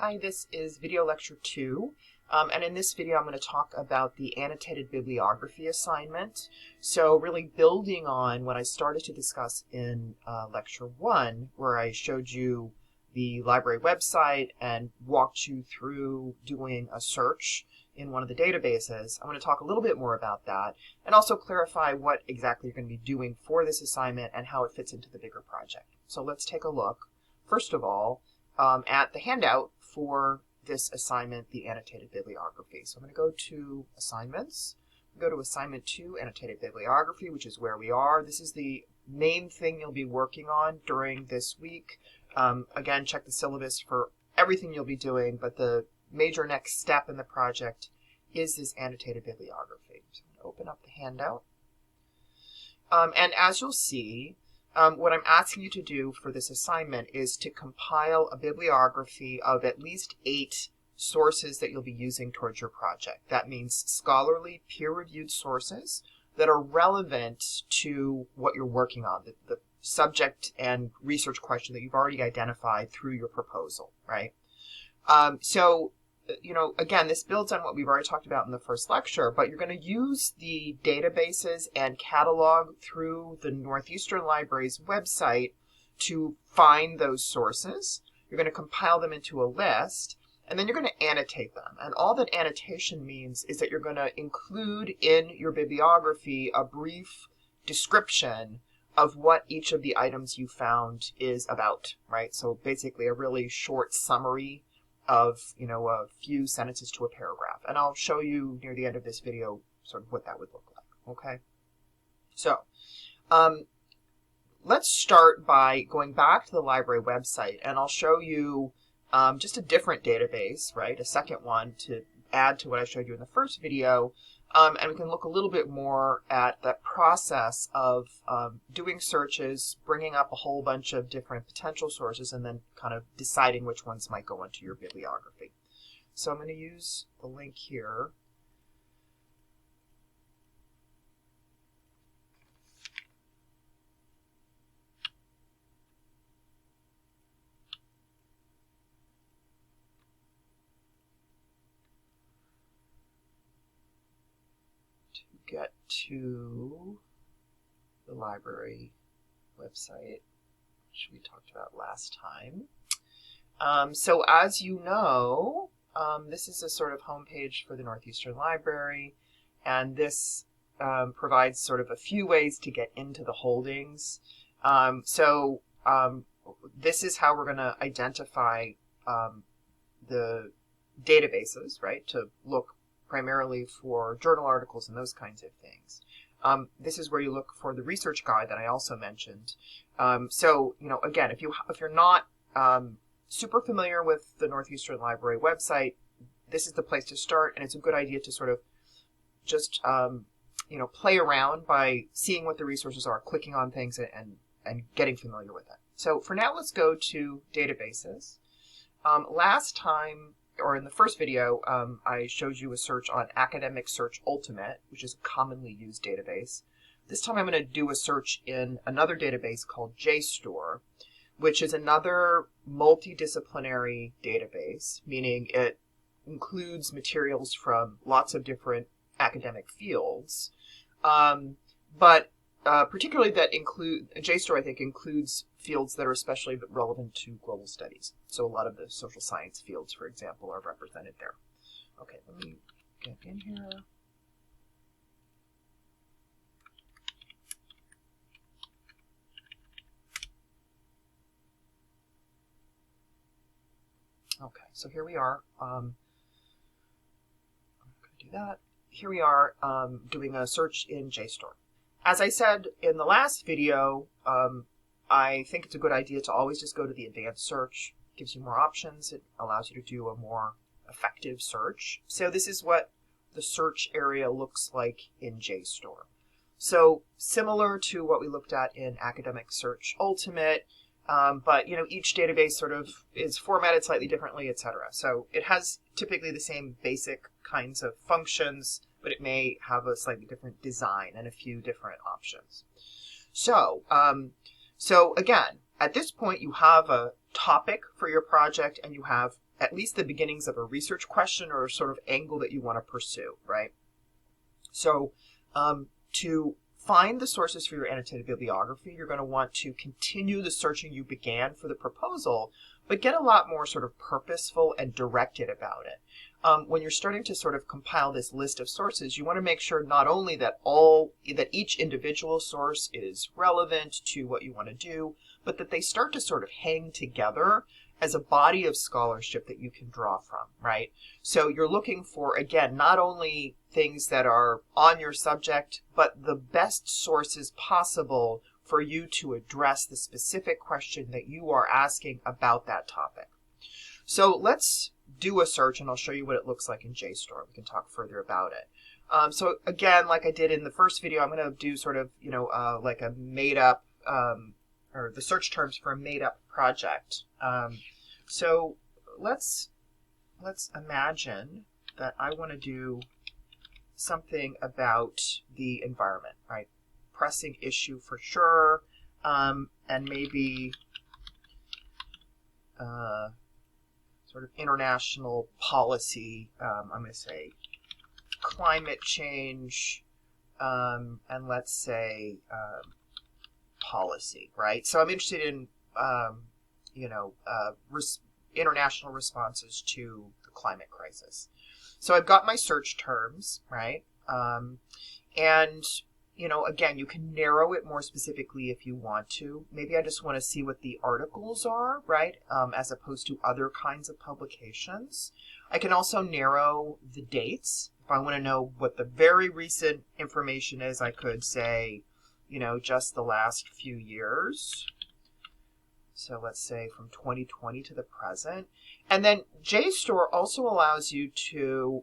Hi, this is video lecture 2, and in this video I'm going to talk about the annotated bibliography assignment. So really building on what I started to discuss in lecture 1, where I showed you the library website and walked you through doing a search in one of the databases. I'm going to talk a little bit more about that and also clarify what exactly you're going to be doing for this assignment and how it fits into the bigger project. So let's take a look, first of all, at the handout for this assignment, the annotated bibliography. So I'm going to go to assignments, go to assignment 2, annotated bibliography, which is where we are. This is the main thing you'll be working on during this week. Again, check the syllabus for everything you'll be doing, but the major next step in the project is this annotated bibliography. So I'm going to open up the handout. And as you'll see, what I'm asking you to do for this assignment is to compile a bibliography of at least 8 sources that you'll be using towards your project. That means scholarly, peer-reviewed sources that are relevant to what you're working on, the subject and research question that you've already identified through your proposal, right? Again, this builds on what we've already talked about in the first lecture, but you're going to use the databases and catalog through the Northeastern Library's website to find those sources. You're going to compile them into a list, and then you're going to annotate them. And all that annotation means is that you're going to include in your bibliography a brief description of what each of the items you found is about, right? So basically a really short summary of, a few sentences to a paragraph. And I'll show you near the end of this video sort of what that would look like, okay? So, let's start by going back to the library website, and I'll show you just a different database, right? A second one to add to what I showed you in the first video. And we can look a little bit more at that process of doing searches, bringing up a whole bunch of different potential sources, and then kind of deciding which ones might go into your bibliography. So I'm going to use the link here. Get to the library website, which we talked about last time. So as you know, this is a sort of homepage for the Northeastern Library, and this provides sort of a few ways to get into the holdings. This is how we're going to identify the databases, right, to look primarily for journal articles and those kinds of things. This is where you look for the research guide that I also mentioned. Again, if you're not super familiar with the Northeastern Library website, this is the place to start, and it's a good idea to sort of just play around by seeing what the resources are, clicking on things, and getting familiar with it. So for now, let's go to databases. Last time, or in the first video, I showed you a search on Academic Search Ultimate, which is a commonly used database. This time I'm going to do a search in another database called JSTOR, which is another multidisciplinary database, meaning it includes materials from lots of different academic fields. Particularly JSTOR, I think, includes fields that are especially relevant to global studies. So a lot of the social science fields, for example, are represented there. Okay, let me get in here. Okay, so here we are. I'm going to do that. Here we are doing a search in JSTOR. As I said in the last video, I think it's a good idea to always just go to the advanced search. It gives you more options. It allows you to do a more effective search. So this is what the search area looks like in JSTOR. So similar to what we looked at in Academic Search Ultimate, but each database sort of is formatted slightly differently, etc. So it has typically the same basic kinds of functions, but it may have a slightly different design and a few different options. So again, at this point you have a topic for your project and you have at least the beginnings of a research question or a sort of angle that you want to pursue, right? So to find the sources for your annotated bibliography, you're going to want to continue the searching you began for the proposal, but get a lot more sort of purposeful and directed about it. When you're starting to sort of compile this list of sources, you want to make sure not only that each individual source is relevant to what you want to do, but that they start to sort of hang together as a body of scholarship that you can draw from, right? So you're looking for, again, not only things that are on your subject, but the best sources possible for you to address the specific question that you are asking about that topic. So let's do a search and I'll show you what it looks like in JSTOR. We can talk further about it. So again, like I did in the first video, I'm going to do sort of, like a made up, or the search terms for a made up project. So let's imagine that I want to do something about the environment, right? Pressing issue for sure, and maybe sort of international policy. I'm going to say climate change, and let's say policy, right? So I'm interested in international responses to the climate crisis. So I've got my search terms, right? And, again, you can narrow it more specifically if you want to. Maybe I just want to see what the articles are, right? As opposed to other kinds of publications. I can also narrow the dates. If I want to know what the very recent information is, I could say, just the last few years. So let's say from 2020 to the present. And then JSTOR also allows you to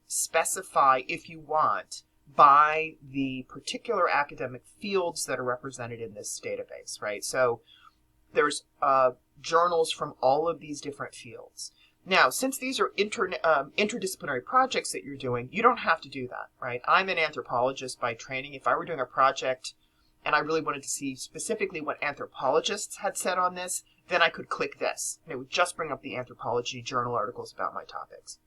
specify, if you want, by the particular academic fields that are represented in this database, right? So there's journals from all of these different fields. Now, since these are interdisciplinary projects that you're doing, you don't have to do that, right? I'm an anthropologist by training. If I were doing a project and I really wanted to see specifically what anthropologists had said on this, then I could click this, and it would just bring up the anthropology journal articles about my topics.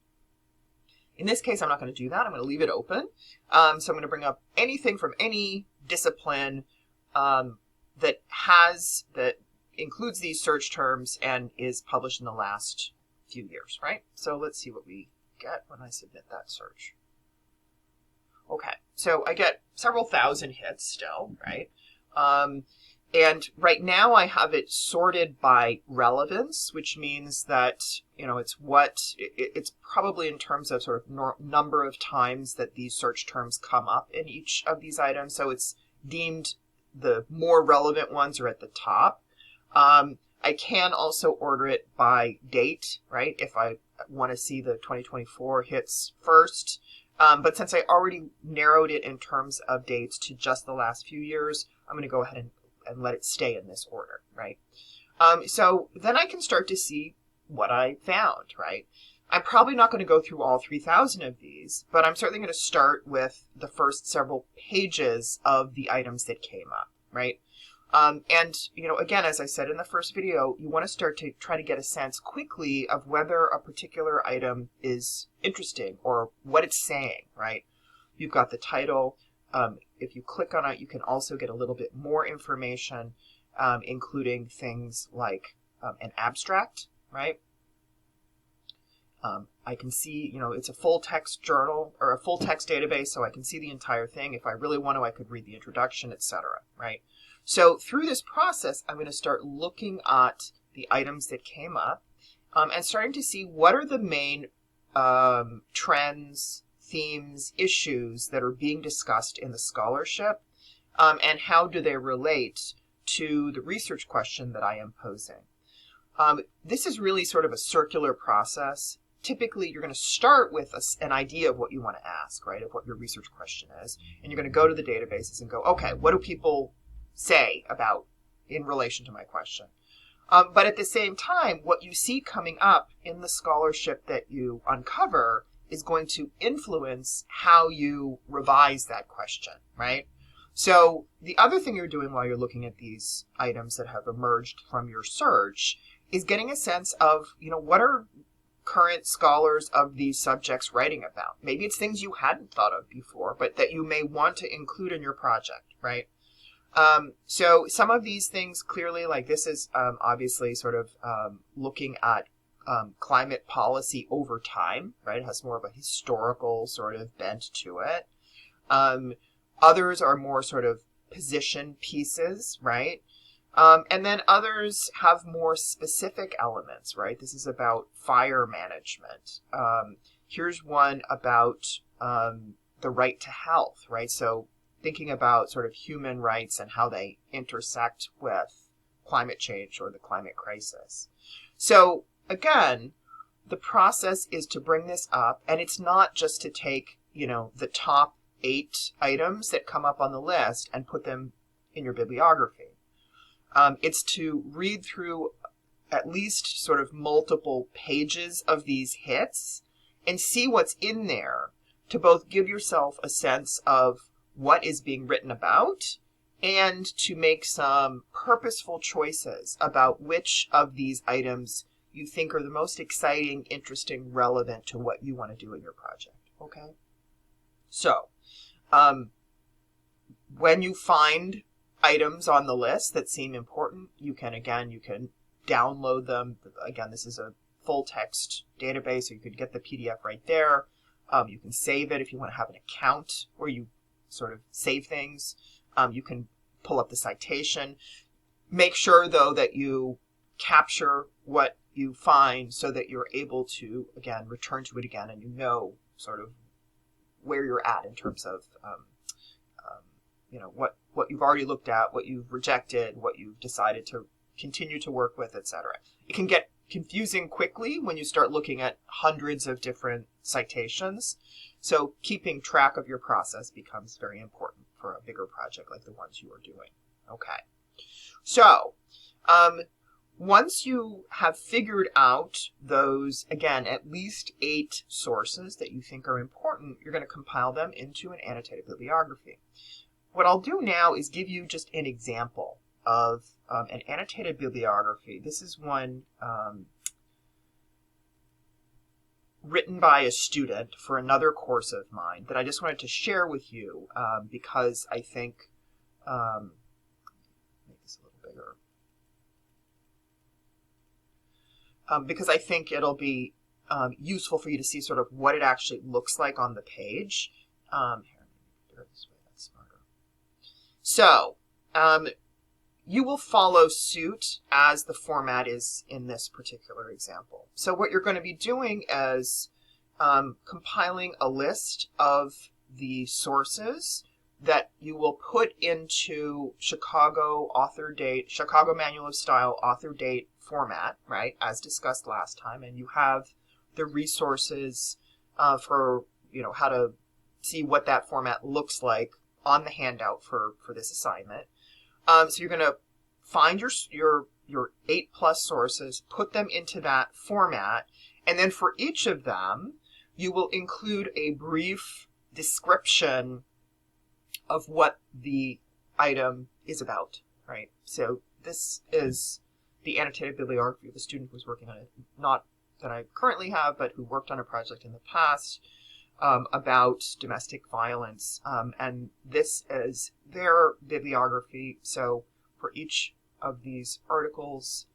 In this case, I'm not going to do that. I'm going to leave it open. So I'm going to bring up anything from any discipline that includes these search terms and is published in the last few years, right? So let's see what we get when I submit that search. Okay, so I get several thousand hits still, right? And right now I have it sorted by relevance, which means that, it's probably in terms of sort of number of times that these search terms come up in each of these items. So it's deemed the more relevant ones are at the top. I can also order it by date, right? If I want to see the 2024 hits first. But since I already narrowed it in terms of dates to just the last few years, I'm going to go ahead and let it stay in this order, right? So then I can start to see what I found, right? I'm probably not going to go through all 3,000 of these, but I'm certainly going to start with the first several pages of the items that came up, right? And, again, as I said in the first video, you want to start to try to get a sense quickly of whether a particular item is interesting or what it's saying, right? You've got the title. If you click on it, you can also get a little bit more information, including things like an abstract, right? I can see, it's a full text journal or a full text database, so I can see the entire thing. If I really want to, I could read the introduction, etc., right? So through this process, I'm going to start looking at the items that came up and starting to see what are the main trends, themes, issues that are being discussed in the scholarship, and how do they relate to the research question that I am posing. This is really sort of a circular process. Typically, you're going to start with an idea of what you want to ask, right, of what your research question is, and you're going to go to the databases and go, okay, what do people say about in relation to my question? But at the same time, what you see coming up in the scholarship that you uncover is going to influence how you revise that question, right? So the other thing you're doing while you're looking at these items that have emerged from your search is getting a sense of, what are current scholars of these subjects writing about. Maybe it's things you hadn't thought of before, but that you may want to include in your project, right? So some of these things clearly, like this is obviously sort of looking at climate policy over time, right? It has more of a historical sort of bent to it. Others are more sort of position pieces, right? And then others have more specific elements, right? This is about fire management. Here's one about the right to health, right? So thinking about sort of human rights and how they intersect with climate change or the climate crisis. So again, the process is to bring this up, and it's not just to take, the top 8 items that come up on the list and put them in your bibliography. It's to read through at least sort of multiple pages of these hits and see what's in there to both give yourself a sense of what is being written about and to make some purposeful choices about which of these items you think are the most exciting, interesting, relevant to what you want to do in your project. Okay? So, when you find items on the list that seem important, you can download them. Again, this is a full text database, so you could get the PDF right there. You can save it if you want to have an account where you sort of save things. You can pull up the citation. Make sure, though, that you capture what you find so that you're able to, again, return to it again and you know sort of where you're at in terms of, what you've already looked at, what you've rejected, what you've decided to continue to work with, etc. It can get confusing quickly when you start looking at hundreds of different citations. So keeping track of your process becomes very important for a bigger project like the ones you are doing. Okay. So, once you have figured out those, again, at least 8 sources that you think are important, you're going to compile them into an annotated bibliography. What I'll do now is give you just an example of an annotated bibliography. This is one written by a student for another course of mine that I just wanted to share with you because I think, make this a little bigger, because I think it'll be useful for you to see sort of what it actually looks like on the page. Here, this way, that's smarter. So, you will follow suit as the format is in this particular example. So what you're going to be doing is compiling a list of the sources that you will put into Chicago Manual of Style author date format, right, as discussed last time. And you have the resources for, how to see what that format looks like on the handout for this assignment. So you're going to find your 8+ sources, put them into that format, and then for each of them, you will include a brief description of what the item is about, right? So this is the annotated bibliography of a student who's working on it, not that I currently have, but who worked on a project in the past about domestic violence. And this is their bibliography. So for each of these articles,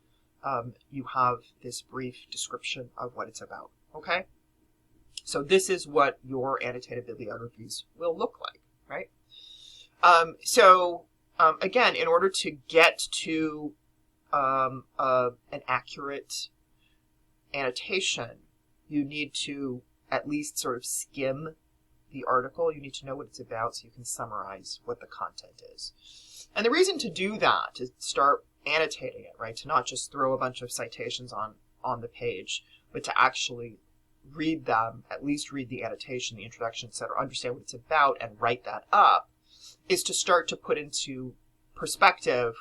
you have this brief description of what it's about, okay? So this is what your annotated bibliographies will look like, right? Again, in order to get to an accurate annotation, you need to at least sort of skim the article. You need to know what it's about so you can summarize what the content is. And the reason to do that, to start annotating it, right, to not just throw a bunch of citations on the page, but to actually read them, at least read the annotation, the introduction, etc., understand what it's about and write that up, is to start to put into perspective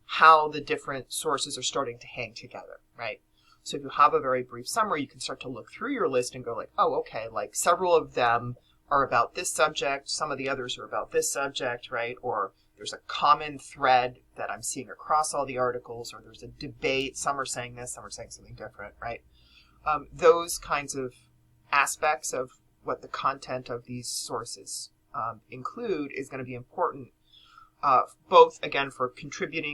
how the different sources are starting to hang together, right? So if you have a very brief summary, you can start to look through your list and go like, oh, okay, like several of them are about this subject, some of the others are about this subject, right? Or there's a common thread that I'm seeing across all the articles, or there's a debate. Some are saying this, some are saying something different, right? Those kinds of aspects of what the content of these sources include is going to be important, both, again, for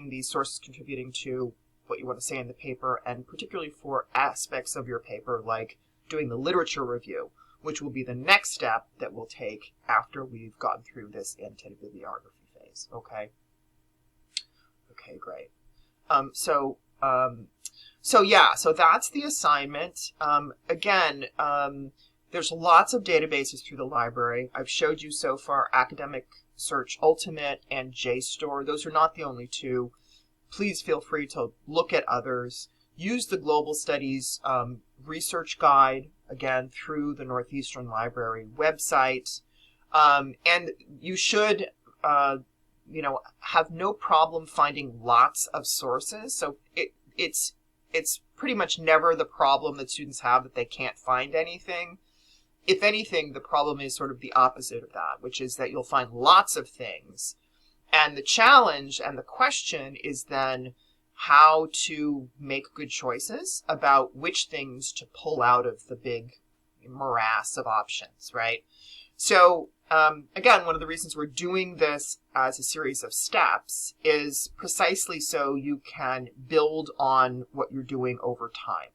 these sources contributing to what you want to say in the paper, and particularly for aspects of your paper like doing the literature review, which will be the next step that we'll take after we've gotten through this annotated bibliography phase. Okay? Okay, great. So that's the assignment. Again, there's lots of databases through the library. I've showed you so far Academic Search Ultimate and JSTOR. Those are not the only two. Please feel free to look at others. Use the Global Studies research guide, again, through the Northeastern Library website. And you should, have no problem finding lots of sources. So it's pretty much never the problem that students have that they can't find anything. If anything, the problem is sort of the opposite of that, which is that you'll find lots of things. And the challenge and the question is then how to make good choices about which things to pull out of the big morass of options, right? So, again, one of the reasons we're doing this as a series of steps is precisely so you can build on what you're doing over time.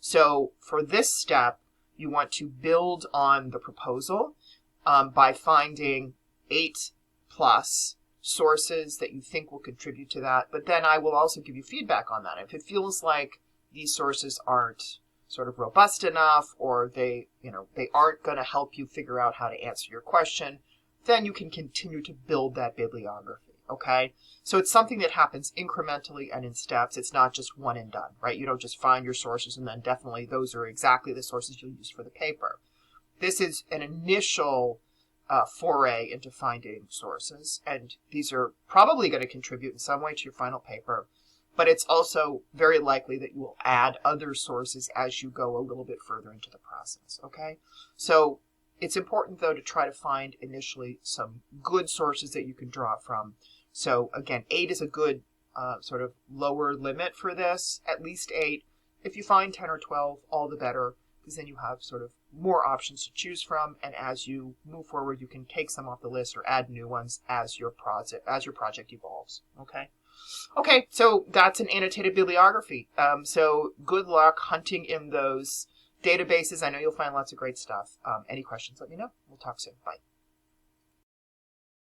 So for this step, you want to build on the proposal by finding 8+ sources that you think will contribute to that. But then I will also give you feedback on that. If it feels like these sources aren't sort of robust enough, or they aren't going to help you figure out how to answer your question, then you can continue to build that bibliography, okay? So it's something that happens incrementally and in steps. It's not just one and done, right? You don't just find your sources and then definitely those are exactly the sources you'll use for the paper. This is an initial foray into finding sources, and these are probably going to contribute in some way to your final paper, but it's also very likely that you will add other sources as you go a little bit further into the process, okay? So it's important, though, to try to find initially some good sources that you can draw from. So again, 8 is a good sort of lower limit for this, at least 8. If you find 10 or 12, all the better, because then you have sort of more options to choose from, and as you move forward, you can take some off the list or add new ones as your project evolves, okay? Okay, so that's an annotated bibliography. So good luck hunting in those databases. I know you'll find lots of great stuff. Any questions, let me know. We'll talk soon. Bye.